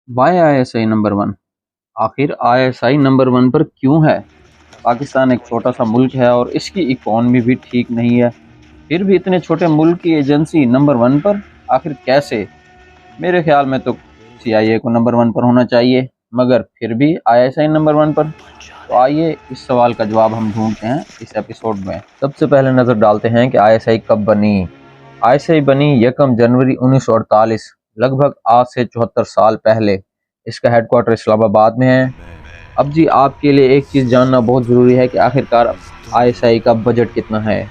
Y ISI number one. आखिर ISI number one पर क्यों है? पाकिस्तान एक छोटा सा मुल्क है और इसकी इकॉनमी भी ठीक नहीं है। फिर भी इतने छोटे मुल्क की एजेंसी नंबर वन पर आखिर कैसे? मेरे ख्याल में तो सीआईए को नंबर वन पर होना चाहिए, मगर फिर भी आईएसआई नंबर वन पर। तो आइए इस सवाल का जवाब हम ढूंढते हैं इस एपिसोड में। सबसे पहले नजर डालते हैं कि आईएसआई कब बनी। आईएसआई बनी 1 जनवरी 1948, लगभग आज से 74 साल पहले। इसका हेडक्वार्टर इस्लामाबाद में है। अब जी आपके लिए एक चीज़ जानना बहुत ज़रूरी है कि आखिरकार आईएसआई का बजट कितना है।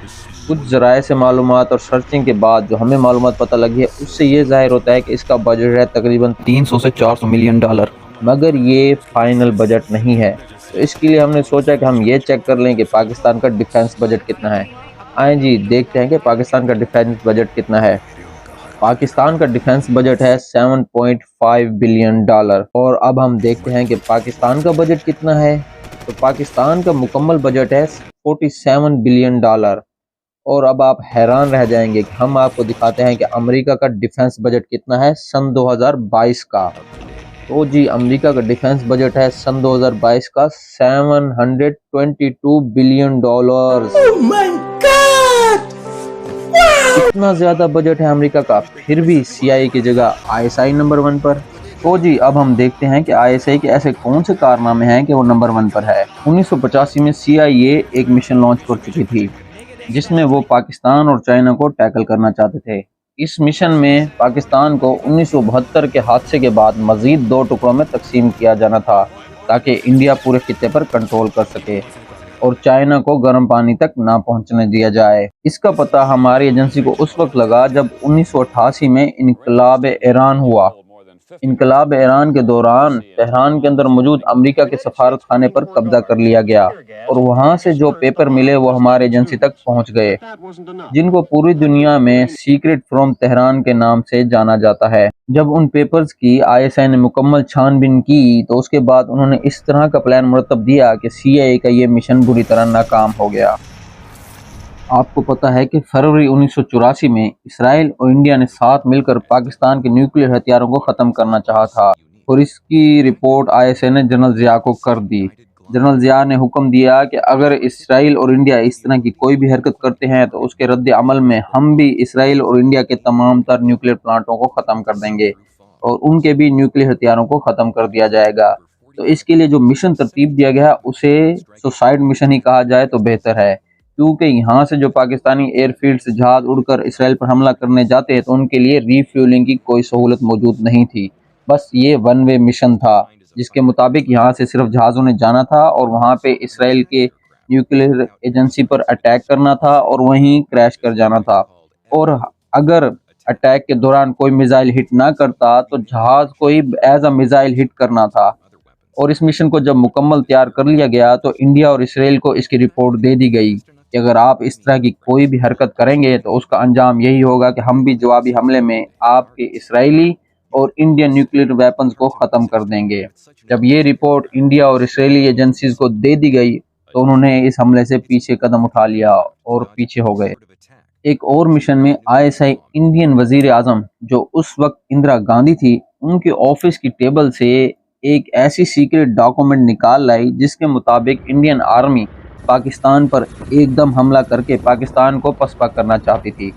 कुछ ज़राए से मालूमात और सर्चिंग के बाद जो हमें मालूमात पता लगी है, उससे ये ज़ाहिर होता है कि इसका बजट है तकरीबन 300 से 400 मिलियन डॉलर। मगर ये फाइनल बजट नहीं है। तो इसके लिए हमने सोचा कि हम ये चेक कर लें कि पाकिस्तान का डिफेंस बजट कितना है। आए जी देखते हैं कि पाकिस्तान का डिफेंस बजट कितना है। पाकिस्तान का डिफेंस बजट है 7.5 बिलियन डॉलर। और अब हम देखते हैं कि पाकिस्तान का बजट कितना है। तो पाकिस्तान का मुकम्मल बजट है 47 बिलियन डॉलर। और अब आप हैरान रह जाएंगे कि हम आपको दिखाते हैं कि अमेरिका का डिफेंस बजट कितना है सन 2022 का। तो जी अमेरिका का डिफेंस बजट है सन 2022 का 722 बिलियन डॉलर। इतना ज्यादा बजट है अमेरिका का, फिर भी सीआईए की जगह आईएसआई नंबर वन पर। तो जी अब हम देखते हैं कि आईएसआई के ऐसे कौन से कारनामे हैं कि वो नंबर वन पर है। 1985 में सीआईए एक मिशन लॉन्च कर चुकी थी, जिसमें वो पाकिस्तान और चाइना को टैकल करना चाहते थे। इस मिशन में पाकिस्तान को 1972 के हादसे के बाद मजीद 2 टुकड़ों में तकसीम किया जाना था, ताकि इंडिया पूरे खित्ते पर कंट्रोल कर सके और चाइना को गर्म पानी तक ना पहुंचने दिया जाए। इसका पता हमारी एजेंसी को उस वक्त लगा जब 1988 में इनकलाब ईरान हुआ। इनकलाब ईरान के दौरान तेहरान के अंदर मौजूद अमेरिका के सफारत खाने पर कब्जा कर लिया गया और वहां से जो पेपर मिले वो हमारे एजेंसी तक पहुंच गए, जिनको पूरी दुनिया में सीक्रेट फ्रॉम तेहरान के नाम से जाना जाता है। जब उन पेपर्स की आईएसआई ने मुकम्मल छानबीन की तो उसके बाद उन्होंने इस तरह का प्लान मुरतब दिया कि सीआईए का ये मिशन बुरी तरह नाकाम हो गया। आपको पता है कि फरवरी 1984 में इसराइल और इंडिया ने साथ मिलकर पाकिस्तान के न्यूक्लियर हथियारों को ख़त्म करना चाहा था और इसकी रिपोर्ट आईएसआई ने जनरल ज़िया को कर दी। जनरल ज़िया ने हुक्म दिया कि अगर इसराइल और इंडिया इस तरह की कोई भी हरकत करते हैं तो उसके रद्द अमल में हम भी इसराइल और इंडिया के तमाम तर न्यूक्लियर प्लांटों को ख़त्म कर देंगे और उनके भी न्यूक्लियर हथियारों को ख़त्म कर दिया जाएगा। तो इसके लिए जो मिशन तरतीब दिया गया उसे सुसाइड मिशन ही कहा जाए तो बेहतर है, क्योंकि यहाँ से जो पाकिस्तानी एयरफील्ड से जहाज उड़कर इसराइल पर हमला करने जाते हैं तो उनके लिए रीफ्यूलिंग की कोई सहूलत मौजूद नहीं थी। बस ये वन वे मिशन था, जिसके मुताबिक यहाँ से सिर्फ जहाज़ों ने जाना था और वहाँ पे इसराइल के न्यूक्लियर एजेंसी पर अटैक करना था और वहीं क्रैश कर जाना था। और अगर अटैक के दौरान कोई मिसाइल हिट ना करता तो जहाज़ को ही एज अ मिसाइल हिट करना था। और इस मिशन को जब मुकम्मल तैयार कर लिया गया तो इंडिया और इसराइल को इसकी रिपोर्ट दे दी गई कि अगर आप इस तरह की कोई भी हरकत करेंगे तो उसका अंजाम यही होगा कि हम भी जवाबी हमले में आपके इसराइली और इंडियन न्यूक्लियर वेपन्स को ख़त्म कर देंगे। जब ये रिपोर्ट इंडिया और इसराइली एजेंसीज को दे दी गई तो उन्होंने इस हमले से पीछे कदम उठा लिया और पीछे हो गए। एक और मिशन में आईएसआई इंडियन वजीर आजम जो उस वक्त इंदिरा गांधी थी, उनके ऑफिस की टेबल से एक ऐसी सीक्रेट डॉक्यूमेंट निकाल लाई जिसके मुताबिक इंडियन आर्मी पाकिस्तान पर एकदम हमला करके पाकिस्तान को पसपा करना चाहती थी।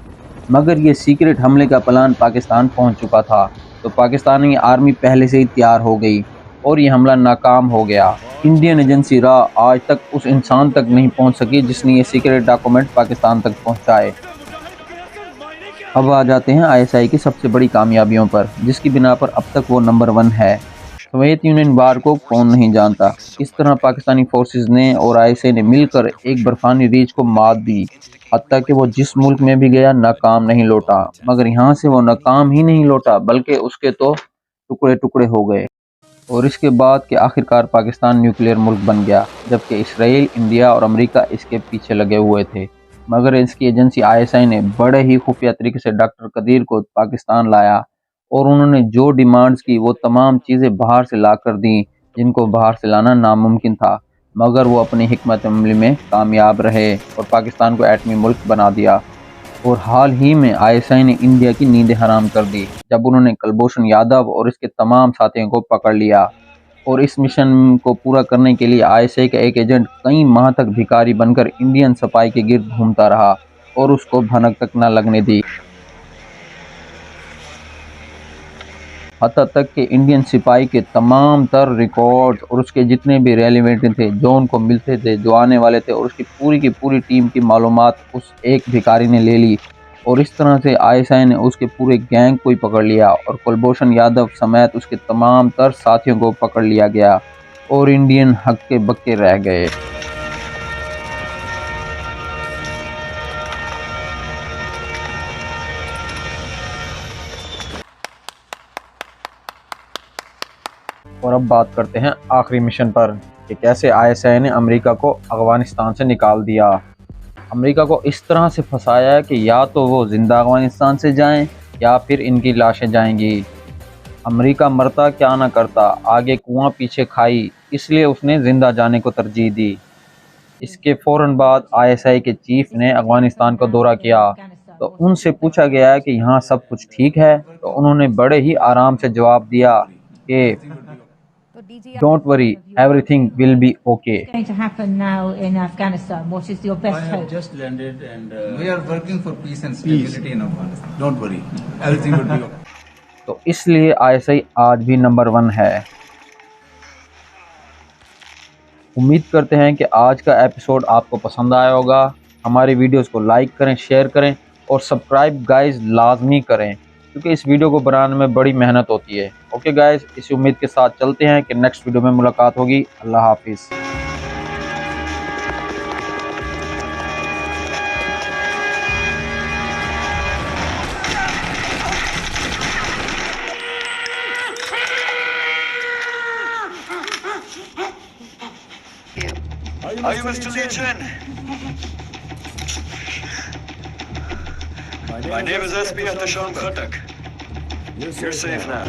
मगर ये सीक्रेट हमले का प्लान पाकिस्तान पहुंच चुका था, तो पाकिस्तानी आर्मी पहले से ही तैयार हो गई और ये हमला नाकाम हो गया। इंडियन एजेंसी रा आज तक उस इंसान तक नहीं पहुंच सकी जिसने ये सीक्रेट डॉक्यूमेंट पाकिस्तान तक पहुंचाए। अब आ जाते हैं आईएसआई की सबसे बड़ी कामयाबियों पर, जिसकी बिना पर अब तक वो नंबर वन है। सोवियत यूनियन वार को कौन नहीं जानता। इस तरह पाकिस्तानी फोर्सेस ने और आईएसआई ने मिलकर एक बर्फानी रीछ को मात दी, हत्ता कि वो जिस मुल्क में भी गया नाकाम नहीं लौटा। मगर यहाँ से वो नाकाम ही नहीं लौटा बल्कि उसके तो टुकड़े टुकड़े हो गए। और इसके बाद के आखिरकार पाकिस्तान न्यूक्लियर मुल्क बन गया, जबकि इसराइल, इंडिया और अमेरिका इसके पीछे लगे हुए थे। मगर इसकी एजेंसी आईएसआई ने बड़े ही खुफिया तरीके से डॉक्टर कदीर को पाकिस्तान लाया और उन्होंने जो डिमांड्स की वो तमाम चीज़ें बाहर से ला कर दी जिनको बाहर से लाना नामुमकिन था। मगर वो अपनी हिकमत अमली में कामयाब रहे और पाकिस्तान को एटमी मुल्क बना दिया। और हाल ही में आईएसआई ने इंडिया की नींदें हराम कर दी जब उन्होंने कुलभूषण यादव और इसके तमाम साथियों को पकड़ लिया। और इस मिशन को पूरा करने के लिए आईएसआई का एक एजेंट कई माह तक भिखारी बनकर इंडियन सफाई के गिर्द घूमता रहा और उसको भनक तक न लगने दी। हत्ता तक कि इंडियन सिपाही के तमाम तर रिकॉर्ड्स और उसके जितने भी रेलिवेंट थे, जो उनको मिलते थे, जो आने वाले थे, और उसकी पूरी की पूरी टीम की मालूमात उस एक भिखारी ने ले ली। और इस तरह से आईएसआई ने उसके पूरे गैंग को ही पकड़ लिया और कुलभूषण यादव समेत उसके तमाम तर साथियों को पकड़ लिया गया और इंडियन हक्के बक्के रह गए। और अब बात करते हैं आखिरी मिशन पर कि कैसे आईएसआई ने अमेरिका को अफगानिस्तान से निकाल दिया। अमेरिका को इस तरह से फंसाया कि या तो वो जिंदा अफगानिस्तान से जाएं या फिर इनकी लाशें जाएंगी। अमेरिका मरता क्या ना करता, आगे कुआं पीछे खाई, इसलिए उसने जिंदा जाने को तरजीह दी। इसके फौरन बाद आईएसआई के चीफ ने अफगानिस्तान का दौरा किया तो उनसे पूछा गया कि यहाँ सब कुछ ठीक है, तो उन्होंने बड़े ही आराम से जवाब दिया कि don't worry, everything will be okay. Going to happen now in Afghanistan? What is your I best have hope? just landed and We are working for peace and stability in Afghanistan. Don't worry, everything will be okay. तो इसलिए ISI आज भी number 1 है। उम्मीद करते हैं कि आज का एपिसोड आपको पसंद आया होगा। हमारी वीडियोस को लाइक करें, शेयर करें और सब्सक्राइब गाइस लाजमी करें, क्योंकि इस वीडियो को बनाने में बड़ी मेहनत होती है। ओके गाइस, इसी उम्मीद के साथ चलते हैं कि नेक्स्ट वीडियो में मुलाकात होगी। अल्लाह हाफिज़। Are you Mr. Legion? My name is SP Atashan Khatak. You're safe now.